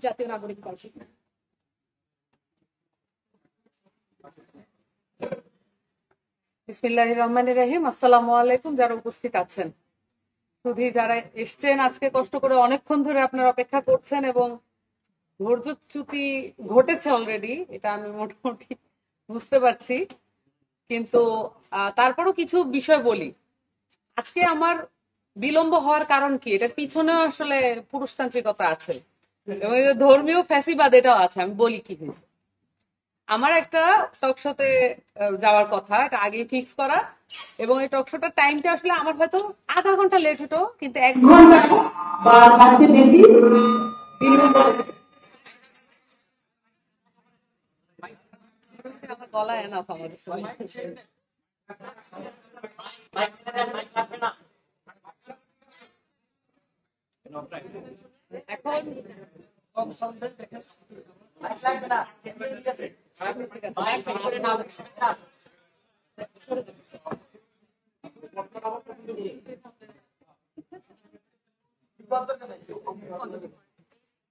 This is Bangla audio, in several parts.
জাতীয় নাগরিক পার্টি। বিসমিল্লাহির রহমানির রহিম। আসসালামু আলাইকুম। যারা উপস্থিত আছেন, শুধু যারা এসছেন আজকে কষ্ট করে অনেকক্ষণ ধরে আপনারা অপেক্ষা করছেন এবং ধৈর্যচ্যুতি ঘটেছে অলরেডি, এটা আমি মোটামুটি বুঝতে পারছি, কিন্তু তারপরও কিছু বিষয় বলি। আজকে আমার বিলম্ব হওয়ার কারণ কি, এটার পিছনেও আসলে পুরুষতান্ত্রিকতা আছে এবং ধর্মীয় ফ্যাসিবাদ এটাও আছে। আমি বলি কি হয়েছে। আমার একটা টক শোতে যাওয়ার কথা, এটা আগেই ফিক্স করা, এবং এই টক শোটার টাইমটা আসলে আমার হয়তো আধা ঘন্টা লেট হতো, কিন্তু 1 ঘন্টা বা তার চেয়ে বেশি বিলম্ব। আমার গলায় এনাফ আমার এখন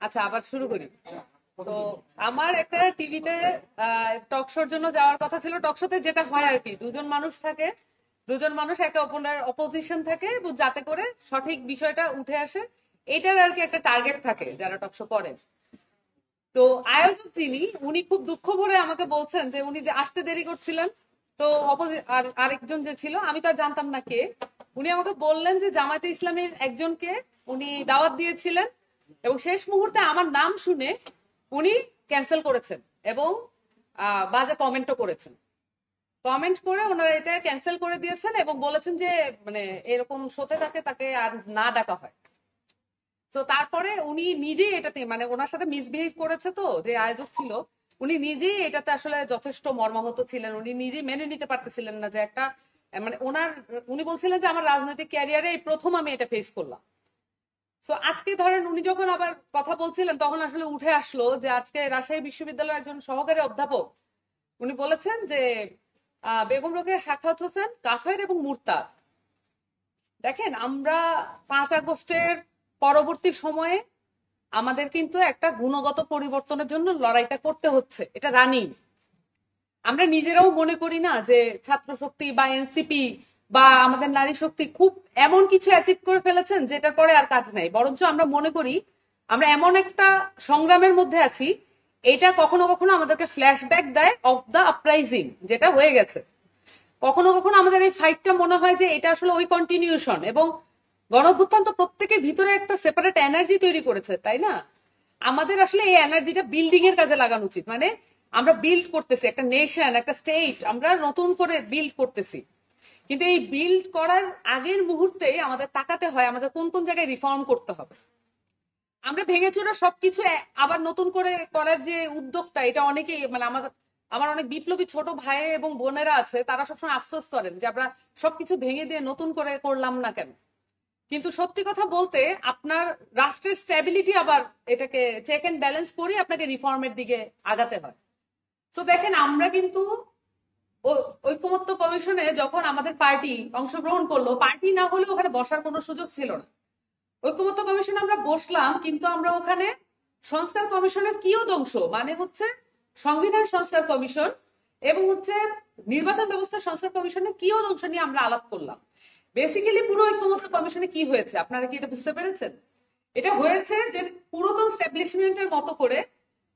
আচ্ছা, আবার শুরু করি। তো আমার একটা টিভিতে টক শোর জন্য যাওয়ার কথা ছিল। টক শোতে যেটা হয় আর কি, দুজন মানুষ থাকে, দুজন মানুষ একে অপরের অপোজিশন থাকে, যাতে করে সঠিক বিষয়টা উঠে আসে, এটার আর কি একটা টার্গেট থাকে যারা টক শো করেন। তো আয়োজক যিনি, উনি খুব দুঃখ ভরে আমাকে বলছেন যে উনি আসতে দেরি করছিলেন। তো আরেকজন যে ছিল, আমি তো আর জানতাম না কে, উনি আমাকে বললেন যে জামায়াতে ইসলামের একজনকে উনি দাওয়াত দিয়েছিলেন এবং শেষ মুহূর্তে আমার নাম শুনে উনি ক্যান্সেল করেছেন এবং বাজে কমেন্টও করেছেন। কমেন্ট করে ওনারা এটা ক্যান্সেল করে দিয়েছেন এবং বলেছেন যে মানে এরকম শোতে তাকে আর না ডাকা হয়। তো তারপরে উনি নিজেই এটাতে, মানে ওনার সাথে মিসবিহেভ করেছে, তো যে আয়োজক ছিল উনি নিজেই এটাতে আসলে যথেষ্ট মর্মাহত ছিলেন। উনি নিজেই মেনে নিতে পারতেছিলেন না যে একটা, মানে উনি বলছিলেন যে আমার রাজনৈতিক ক্যারিয়ারে এই প্রথম আমি এটা ফেস করলাম। তো আজকে ধরেন উনি যখন আবার কথা বলছিলেন, তখন আসলে উঠে আসলো যে আজকে রাজশাহী বিশ্ববিদ্যালয়ের একজন সহকারী অধ্যাপক উনি বলেছেন যে বেগম রোকেয়া সাখাওয়াত হোসেন কাফের এবং মুরতাদ। দেখেন, আমরা 5 আগস্টের পরবর্তী সময়ে আমাদের কিন্তু একটা গুণগত পরিবর্তনের জন্য লড়াইটা করতে হচ্ছে, এটা রানিং। আমরা নিজেরাও মনে করি না যে ছাত্র শক্তি বা এনসিপি বা আমাদের নারী শক্তি খুব এমন কিছু অ্যাচিভ করে ফেলেছেন যেটার পরে আর কাজ নাই, বরঞ্চ আমরা মনে করি আমরা এমন একটা সংগ্রামের মধ্যে আছি, এটা কখনো কখনো আমাদেরকে ফ্ল্যাশব্যাক দেয় অফ দ্য আপরাইজিং যেটা হয়ে গেছে। কখনো কখনো আমাদের এই ফাইটটা মনে হয় যে এটা আসলে ওই কন্টিনিউশন, এবং গণঅভ্যুত্থান তো প্রত্যেকের ভিতরে একটা সেপারেট এনার্জি তৈরি করেছে, তাই না? আমাদের আসলে এই এনার্জিটা বিল্ডিং এর কাজে লাগানো উচিত। মানে আমরা বিল্ড করতেছি একটা নেশন, একটা স্টেট, আমরা নতুন করে বিল্ড করতেছি, কিন্তু এই বিল্ড করার আগের মুহূর্তে আমাদের তাকাতে হয় আমাদের কোন কোন জায়গায় রিফর্ম করতে হবে। আমরা ভেঙেচুরা সবকিছু আবার নতুন করে করার যে উদ্যোগটা, এটা অনেকেই, মানে আমার অনেক বিপ্লবী ছোট ভাই এবং বোনেরা আছে, তারা সবসময় আফসোস করেন যে আমরা সবকিছু ভেঙে দিয়ে নতুন করে করলাম না কেন। কিন্তু সত্যি কথা বলতে, আপনার রাষ্ট্রের স্ট্যাবিলিটি আবার এটাকে চেক এন্ড ব্যালেন্স করে আপনাকে রিফর্মের দিকে আগাতে হয়। তো দেখেন, আমরা কিন্তু ঐকমত্য কমিশনে যখন আমাদের পার্টি অংশগ্রহণ করলো, পার্টি না হলে ওখানে বসার কোনো সুযোগ ছিল না। ঐকমত্য কমিশনে আমরা বসলাম, কিন্তু আমরা ওখানে সংস্কার কমিশনের কিয়দংশ, মানে হচ্ছে সংবিধান সংস্কার কমিশন এবং হচ্ছে নির্বাচন ব্যবস্থা সংস্কার কমিশনের কিয়দংশ নিয়ে আমরা আলাপ করলাম। বেসিক্যালি পুরো ঐকমত্য কমিশনে কি হয়েছে আপনারা কি এটা বুঝতে পেরেছেন? এটা হয়েছে যে পুরাতন স্ট্যাবলিশমেন্টের মতো করে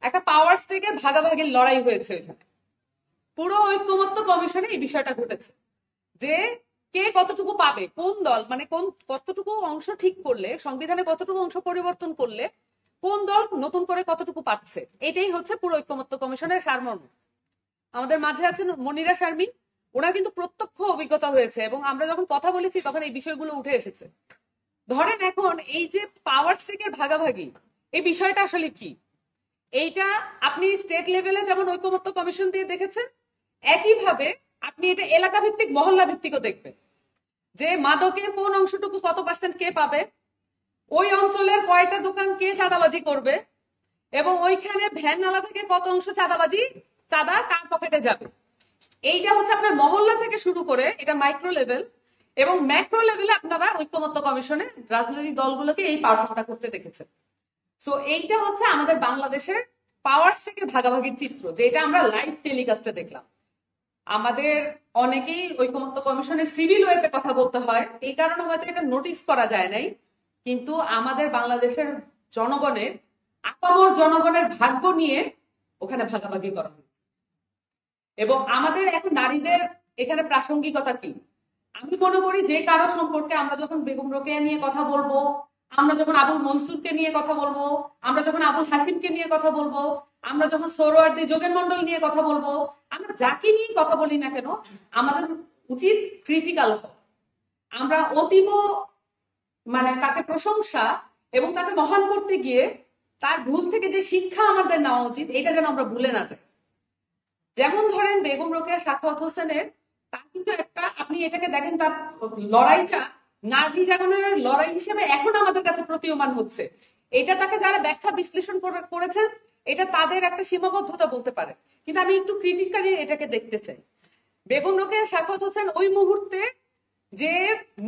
একটা পাওয়ার স্টেকের ভাগাভাগির লড়াই হয়েছে এখানে। পুরো ঐকমত্য কমিশনে এই বিষয়টা ঘটেছে যে কে কতটুকু পাবে, কোন দল, মানে কতটুকু অংশ ঠিক করলে, সংবিধানে কতটুকু অংশ পরিবর্তন করলে কোন দল নতুন করে কতটুকু পাচ্ছে, এটাই হচ্ছে পুরো ঐকমত্য কমিশনের সারমর্ম। আমাদের মাঝে আছেন মনিরা শারমিন, ওরা কিন্তু প্রত্যক্ষ অভিজ্ঞতা হয়েছে এবং আমরা যখন কথা বলেছি তখন এই বিষয়গুলো উঠে এসেছে। ধরেন এখন এই যে পাওয়ার স্টেকের ভাগাভাগি, এই বিষয়টা আসলে কি, এইটা আপনি স্টেট লেভেলে যেমন ঐকমত্য কমিশন দিয়ে দেখেছেন, একইভাবে আপনি এটা এলাকা ভিত্তিক, মহল্লা ভিত্তিকও দেখবেন যে মাদকের কোন অংশটুকু কত পার্সেন্ট কে পাবে, ওই অঞ্চলের কয়টা দোকান কে চাঁদাবাজি করবে, এবং ওইখানে ভ্যান নালা থেকে কত অংশ চাঁদা কার পকেটে যাবে। এইটা হচ্ছে আপনার মহল্লা থেকে শুরু করে এটা মাইক্রো লেভেল, এবং ম্যাক্রো লেভেলে আপনারা ঐকমত্য কমিশনে রাজনৈতিক দলগুলোকে এই পারফর্মটা করতে দেখেছেন। সো এইটা হচ্ছে আমাদের বাংলাদেশের পাওয়ার স্টেকের ভাগাভাগির চিত্র, যেটা আমরা লাইভ টেলিকাস্টে দেখলাম। আমাদের অনেকেই ঐকমত্য কমিশনে সিভিল ওয়েতে কথা বলতে হয়, এই কারণে হয়তো এটা নোটিস করা যায় নাই, কিন্তু আমাদের বাংলাদেশের জনগণের, আপামর জনগণের ভাগ্য নিয়ে ওখানে ভাগাভাগি করা হয়। এবং আমাদের এখন নারীদের এখানে প্রাসঙ্গিকতা কি? আমি মনে করি যে কারো সম্পর্কে আমরা যখন বেগম রোকেয়া নিয়ে কথা বলবো, আমরা যখন আবুল মনসুরকে নিয়ে কথা বলবো, আমরা যখন আবুল হাসিমকে নিয়ে কথা বলবো, আমরা যখন সোহরাওয়ার্দী যোগেন মন্ডল নিয়ে কথা বলবো, আমরা যাকে নিয়ে কথা বলি না কেন, আমাদের উচিত ক্রিটিক্যাল হওয়া। আমরা অতীব মানে তাকে প্রশংসা এবং তাকে মহান করতে গিয়ে তার ভুল থেকে যে শিক্ষা আমাদের নেওয়া উচিত, এটা যেন আমরা ভুলে না যাই। যেমন ধরেন বেগম রোকেয়া সাখাওয়াত হোসেনের, তার কিন্তু একটা, আপনি এটাকে দেখেন, তার লড়াইটা নারী জাগরণের লড়াই হিসেবে এখন আমাদের কাছে প্রতীয়মান হচ্ছে। এটা তাকে যারা ব্যাখ্যা বিশ্লেষণ করেছেন, এটা তাদের একটা সীমাবদ্ধতা বলতে পারে, কিন্তু আমি একটু ক্রিটিক্যালি এটাকে দেখতে চাই। বেগম রোকেয়া সাখাওয়াত হোসেন ওই মুহূর্তে যে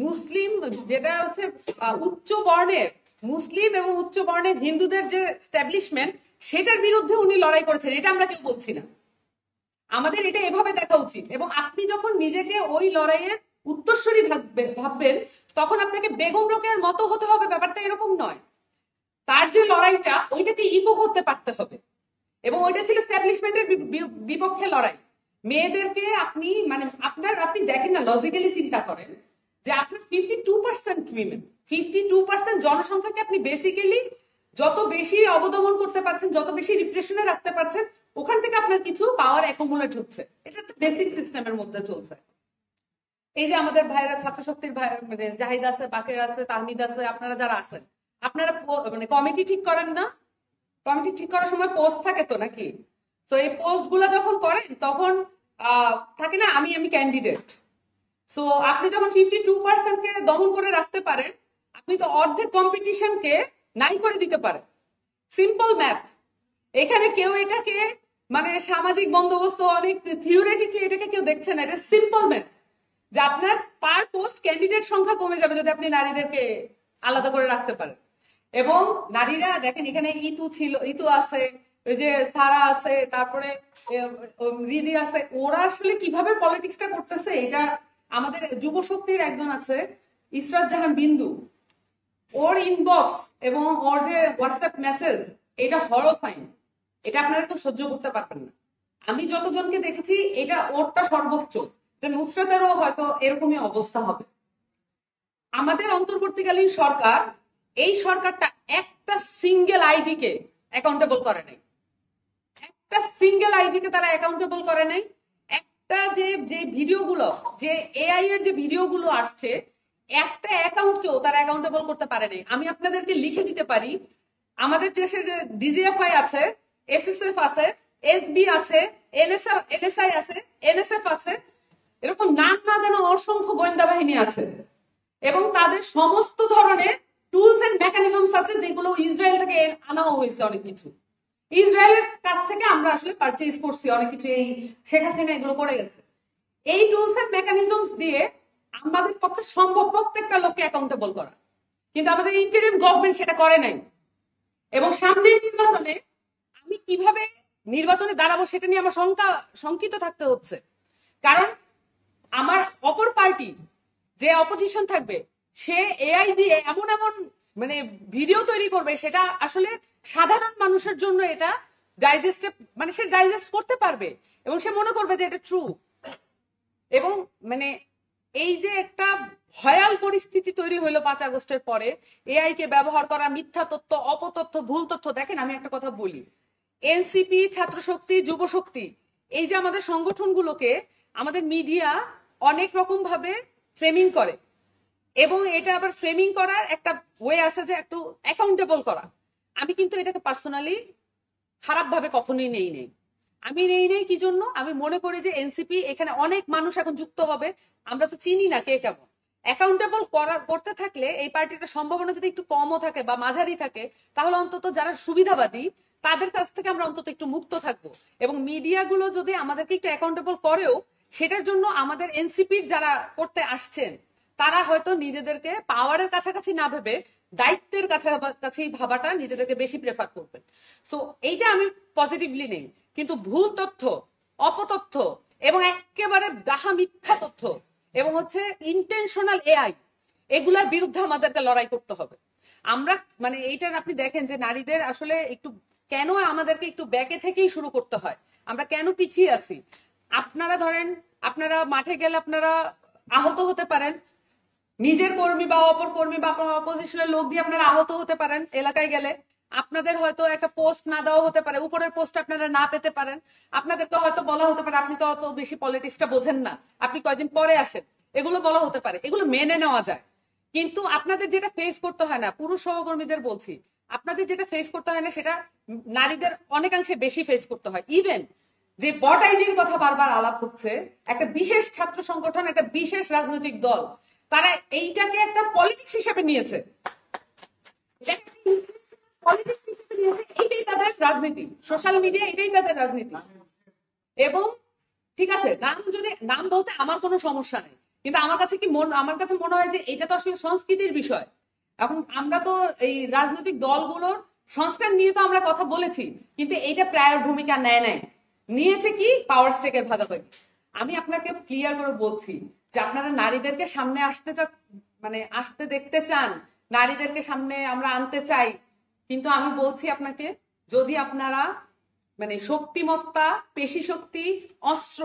মুসলিম, যেটা হচ্ছে উচ্চ বর্ণের মুসলিম এবং উচ্চ বর্ণের হিন্দুদের যে স্ট্যাবলিশমেন্ট, সেটার বিরুদ্ধে উনি লড়াই করেছেন, এটা আমরা কেউ বলছি না। আমাদের এটা এভাবে দেখা উচিত। এবং আপনি যখন নিজেকে ওই লড়াইয়ের উত্তরসূরি ভাববেন, তখন আপনাকে বেগম রোকেয়ার মতো হতে হবে, ব্যাপারটা এরকম নয়। তার যে লড়াইটা, ওইটাকে ইকো করতে পারতে হবে। এবং ওইটা ছিল স্ট্যাবলিশমেন্টের বিপক্ষে লড়াই। মেয়েদেরকে আপনি মানে আপনি দেখেন না, লজিক্যালি চিন্তা করেন যে আপনার 52% উইমেন, 52% জনসংখ্যাকে আপনি বেসিক্যালি যত বেশি অবদমন করতে পারছেন, যত বেশি রিপ্রেশনে রাখতে পারছেন, ওখান থেকে আপনার কিছু পাওয়ার অ্যাকুমুলেট হচ্ছে। এটা একটা বেসিক সিস্টেমের মধ্যে চলছে। এই যে আমাদের ভাইরা, ছাত্র শক্তির ভাই, মানে জাহিদ আছে, বাকের আছে, তাহমিদ আছে, আপনারা যারা আছেন, আপনারা মানে কমিটি ঠিক করেন না? কমিটি ঠিক করার সময় পোস্ট থাকে তো নাকি? তো এই পোস্ট গুলা যখন করেন, তখন থাকে না আমি ক্যান্ডিডেট। সো আপনি যখন 52%কে দমন করে রাখতে পারেন, আপনি তো অর্ধেক কম্পিটিশনকে নাই করে দিতে পারেন। Simple math. এখানে কেউ এটাকে মানে সামাজিক বন্দোবস্ত, অনেক থিওরিটিক্যালি এটাকে কেউ দেখছে না। এটা সিম্পল ম্যাথ, যে আপনার পার পোস্ট ক্যান্ডিডেট সংখ্যা কমে যাবে যদি আপনি নারীদেরকে আলাদা করে রাখতে পারেন। এবং নারীরা দেখেন, এখানে ইতু আছে, ওই যে সারা আছে, তারপরে রিদি আছে, ওরা আসলে কিভাবে পলিটিক্সটা করতেছে, এটা আমাদের যুব শক্তির একজন আছে ইসরাত জাহান বিন্দু, ওর ইনবক্স এবং ওর যে হোয়াটসঅ্যাপ মেসেজ, এটা হরফাইন। এটা আপনারা কেউ সহ্য করতে পারবেন না। আমি যতজনকে দেখেছি, এটা ওরটা সর্বোচ্চ। নুসরাতেরও হয়তো এরকমই অবস্থা হবে। আমাদের অন্তর্বর্তীকালীন সরকার, এই সরকারটা একটা সিঙ্গেল আইডিকে অ্যাকাউন্টেবল করে নাই। একটা সিঙ্গেল আইডিকে তারা অ্যাকাউন্টেবল করে নাই। একটা যে ভিডিওগুলো, যে এআই এর যে ভিডিওগুলো আসছে, একটা অ্যাকাউন্টকেও তারা অ্যাকাউন্টেবল করতে পারে নাই। আমি আপনাদেরকে লিখে দিতে পারি, আমাদের দেশের যে ডিজিএফআই আছে, এসএসএফ আছে, এসবি আছে, এনএসআই আছে, এনএসএফ আছে, এরকম নাম না যেন অসংখ্য গোয়েন্দা বাহিনী আছে, এবং তাদের সমস্ত ধরনের টুলস এন্ড মেকানিজমস আছে, যেগুলো ইসরায়েল থেকে আনা হয়েছে। অনেক কিছু ইসরায়েলের কাছ থেকে আমরা আসলে পারচেজ করছি, অনেক কিছু এই শেখ হাসিনা এগুলো করে গেছে। এই টুলস এন্ড মেকানিজমস দিয়ে আমাদের পক্ষে সম্ভব প্রত্যেকটা লোককে অ্যাকাউন্টেবল করা, কিন্তু আমাদের ইন্টারিম গভর্নমেন্ট সেটা করে নাই। এবং সামনের নির্বাচনে আমি কিভাবে নির্বাচনে দাঁড়াবো, সেটা নিয়ে আমার শঙ্কিত থাকতে হচ্ছে। কারণ আমার অপর পার্টি যে অপোজিশন থাকবে, সে এআই দিয়ে এমন এমন মানে ভিডিও তৈরি করবে, সেটা আসলে সাধারণ মানুষের জন্য এটা ডাইজেস্ট, মানে সে ডাইজেস্ট করতে পারবে এবং সে মনে করবে যে এটা ট্রু। এবং মানে এই যে একটা ভয়াল পরিস্থিতি তৈরি হইলো 5 আগস্টের পরে, এআই কে ব্যবহার করা, মিথ্যা তথ্য, অপতথ্য, ভুল তথ্য। দেখেন, আমি একটা কথা বলি, এনসিপি, ছাত্র শক্তি, যুব শক্তি, এই যে আমাদের সংগঠনগুলোকে আমাদের মিডিয়া অনেক রকম ভাবে ফ্রেমিং করে, এবং এটা আবার ফ্রেমিং করার একটা ওয়ে আছে যে একটু অ্যাকাউন্টেবল করা। আমি কিন্তু এটাকে পার্সোনালি খারাপ ভাবে কখনোই নেই। আমি নেই কি জন্য? আমি মনে করি যে এনসিপি, এখানে অনেক মানুষ এখন যুক্ত হবে, আমরা তো চিনি না কে কেমন। অ্যাকাউন্টেবল করতে থাকলে এই পার্টিটার সম্ভাবনা যদি একটু কমও থাকে বা মাঝারি থাকে, তাহলে অন্তত যারা সুবিধাবাদী তাদের কাছ থেকে আমরা অন্তত একটু মুক্ত থাকবো। এবং মিডিয়াগুলো যদি আমাদেরকে একটু অ্যাকাউন্টেবল করেও, সেটার জন্য আমাদের এনসিপির যারা করতে আসছেন, তারা হয়তো নিজেদেরকে পাওয়ারের কাছাকাছি না ভেবে দায়িত্বের কাছেই ভাবাটা নিজেদেরকে বেশি প্রেফার করবেন। সো এইটা আমি পজিটিভলি নেই, কিন্তু ভুল তথ্য, অপতথ্য এবং একেবারে ডাহা মিথ্যা তথ্য এবং হচ্ছে ইন্টেনশনাল এআই, এগুলার বিরুদ্ধে আমাদেরকে লড়াই করতে হবে। আমরা মানে এইটার আপনি দেখেন যে নারীদের আসলে একটু কেন আমাদেরকে একটু ব্যাকে থেকেই শুরু করতে হয়, আমরা কেন পিছিয়ে আছি। আপনারা ধরেন, আপনারা মাঠে গেলে আপনারা আহত হতে পারেন, নিজের কর্মী বা অপর কর্মী বা অপোজিশনের লোক দিয়ে আপনারা আহত হতে পারেন। এলাকায় গেলে আপনাদের হয়তো একটা পোস্ট না দেওয়া হতে পারে, উপরের পোস্ট আপনারা না পেতে পারেন, আপনাদেরকে হয়তো বলা হতে পারে আপনি তো অত বেশি পলিটিক্সটা বোঝেন না, আপনি কয়দিন পরে আসেন, এগুলো বলা হতে পারে, এগুলো মেনে নেওয়া যায়। কিন্তু আপনাদের যেটা ফেস করতে হয় না, পুরুষ সহকর্মীদের বলছি, আপনাদের যেটা ফেস করতে হয় না সেটা নারীদের অনেকাংশে বেশি ফেস করতে হয়। ইভেন যে বট আইডির কথা বারবার আলাপ হচ্ছে, একটা বিশেষ ছাত্র সংগঠন, একটা বিশেষ রাজনৈতিক দল, তারা এইটাকে একটা পলিটিক্স হিসেবে নিয়েছে, পলিটিক্স হিসেবে নিয়েছে। এইটাই তাদের রাজনীতি, সোশ্যাল মিডিয়া এটাই তাদের রাজনীতি। এবং ঠিক আছে, নাম বলতে আমার কোনো সমস্যা নেই, কিন্তু আমার কাছে মনে হয় যে এটা তো আসলে সংস্কৃতির বিষয়। এখন আমরা তো এই রাজনৈতিক দলগুলোর সংস্কার নিয়ে তো আমরা কথা বলেছি, কিন্তু এইটা প্রায় ভূমিকা নেয় নাই, নিয়েছে কি পাওয়ার স্টেকের ভাগাভাগি। আমি আপনাকে ক্লিয়ার করে বলছি যে আপনারা নারীদেরকে সামনে আসতে দেখতে চান, নারীদেরকে সামনে আমরা আনতে চাই, কিন্তু আমি বলছি আপনাকে, যদি আপনারা শক্তিমত্তা, পেশি শক্তি, অস্ত্র,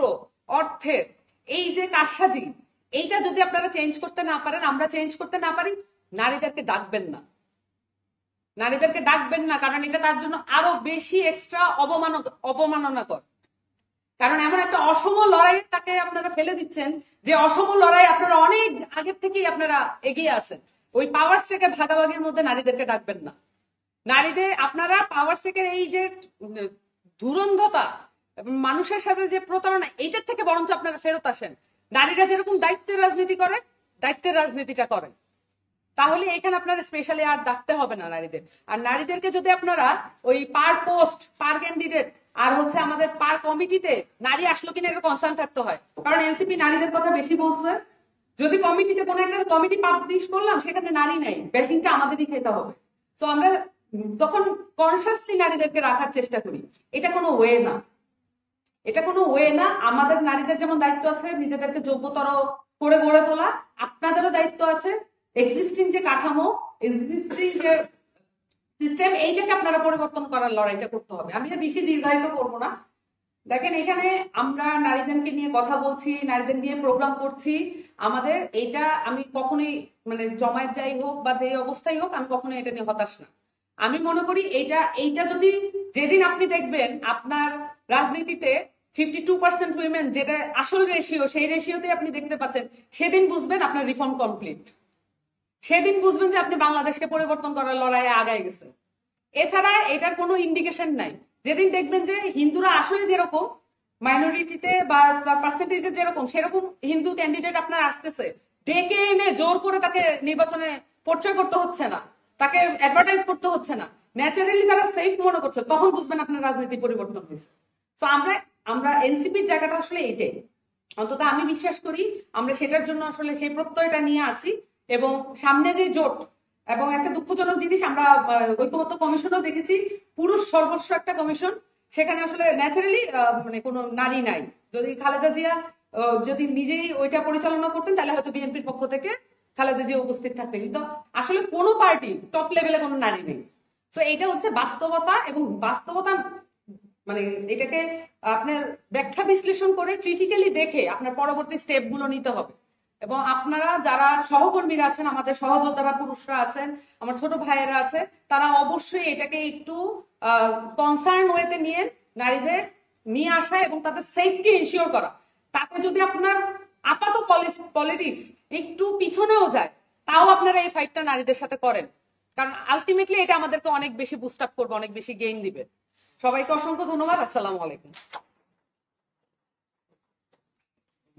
অর্থের এই যে কারসাজি, এইটা যদি আপনারা চেঞ্জ করতে না পারেন, আমরা চেঞ্জ করতে না পারি, নারীদেরকে ডাকবেন না, নারীদেরকে ডাকবেন না, কারণ এটা তার জন্য আরো বেশি এক্সট্রা অবমাননাকর। কারণ এমন একটা অসম লড়াই তাকে আপনারা ফেলে দিচ্ছেন, যে অসম লড়াই আপনারা অনেক আগের থেকেই আপনারা এগিয়ে আছেন। ওই পাওয়ার স্টেকের ভাগাভাগির মধ্যে নারীদেরকে ডাকবেন না। নারীদের আপনারা পাওয়ার স্টেকের এই যে ধুরন্ধতা, মানুষের সাথে যে প্রতারণা, এইটার থেকে বরঞ্চ আপনারা ফেরত আসেন। নারীরা যেরকম দায়িত্বের রাজনীতি করে, দায়িত্বের রাজনীতিটা করেন, তাহলে এখানে আপনারা স্পেশালি আর ডাকতে হবে না নারীদের। আর নারীদেরকে যদি আপনারা ওই পার পোস্ট, পার ক্যান্ডিডেট আর হচ্ছে আমাদের পার কমিটিতে নারী আসলো কিনা একটা কনসার্ন থাকতে হয়, কারণ এনসিপি নারীদের কথা বেশি বলছে। যদি কমিটিতে কোনো একটা কমিটি পাবলিশ করলাম সেখানে নারী নাই, বেশিংটা আমাদেরই খেতে হবে। তো আমরা তখন কনসিয়াসলি নারীদেরকে রাখার চেষ্টা করি, এটা কোনো ওয়ে না, এটা কোনো ওয়ে না। আমাদের নারীদের যেমন দায়িত্ব আছে নিজেদেরকে যোগ্যতর করে গড়ে তোলা, আপনাদেরও দায়িত্ব আছে এক্সিস্টিং যে কাঠামো, এক্সিস্টিং যে সিস্টেম, এইটাকে আপনারা পরিবর্তন করার লড়াইটা করতে হবে। আমি আর বেশি দীর্ঘায়িত করবো না। দেখেন, এখানে আমরা নারীদেরকে নিয়ে কথা বলছি, নারীদের নিয়ে প্রোগ্রাম করছি, আমাদের এইটা আমি কখনোই জমায়েত যাই হোক বা যে অবস্থায় হোক, আমি কখনোই এটা নিয়ে হতাশ না। আমি মনে করি এইটা যদি যেদিন আপনি দেখবেন আপনার রাজনীতিতে 52% উইমেন, যেটা আসল রেশিও, সেই রেশিওতে আপনি দেখতে পাচ্ছেন, সেদিন বুঝবেন আপনার রিফর্ম কমপ্লিট, সেদিন বুঝবেন যে আপনি বাংলাদেশকে পরিবর্তন করার লড়াইয়ে আগায় গেছে। এছাড়া এটার কোনো ইন্ডিকেশন নাই। যেদিন দেখবেন যে হিন্দুরা আসলে যেরকম মাইনরিটিতে বা পার্সেন্টেজে যেরকম, সেরকম হিন্দু ক্যান্ডিডেট আপনার আসতেছে, ডেকে এনে জোর করে তাকে নির্বাচনে পরিচয় করতে হচ্ছে না, তাকে অ্যাডভার্টাইজ করতে হচ্ছে না, ন্যাচারালি তারা সেফ মনে করছে, তখন বুঝবেন আপনার রাজনীতি পরিবর্তন হয়েছে। তো আমরা এনসিপির জায়গাটা আসলে এইটাই, অন্তত আমি বিশ্বাস করি আমরা সেটার জন্য আসলে সেই প্রত্যয়টা নিয়ে আছি। এবং সামনে যে জোট, এবং একটা দুঃখজনক জিনিস, আমরা ঐক্যমত্য কমিশনও দেখেছি, পুরুষ সর্বস্ব একটা কমিশন, সেখানে আসলে ন্যাচারালি কোনো নারী নাই। যদি খালেদা জিয়া যদি নিজেই ওইটা পরিচালনা করতেন, তাহলে হয়তো বিএনপির পক্ষ থেকে খালেদা জিয়া উপস্থিত থাকতেন, কিন্তু আসলে কোনো পার্টি টপ লেভেলে কোনো নারী নেই। তো এইটা হচ্ছে বাস্তবতা, এবং বাস্তবতা এটাকে আপনার ব্যাখ্যা বিশ্লেষণ করে ক্রিটিক্যালি দেখে আপনার পরবর্তী স্টেপ গুলো নিতে হবে। এবং আপনারা যারা সহকর্মীরা আছেন, আমাদের সহযোদ্ধারা পুরুষরা আছেন, আমার ছোট ভাইয়েরা আছে, তারা অবশ্যই এটাকে একটু কনসার্ন ওয়েতে নিয়ে নারীদের নিয়ে আসা এবং তাদের সেফটি এনশিওর করা। তাতে যদি আপনার আপাত পলিটিক্স একটু পিছনেও যায়, তাও আপনারা এই ফাইটটা নারীদের সাথে করেন, কারণ আলটিমেটলি এটা আমাদেরকে অনেক বেশি বুস্ট আপ করবে, অনেক বেশি গেইন দিবে। সবাইকে অসংখ্য ধন্যবাদ। আসসালামু আলাইকুম।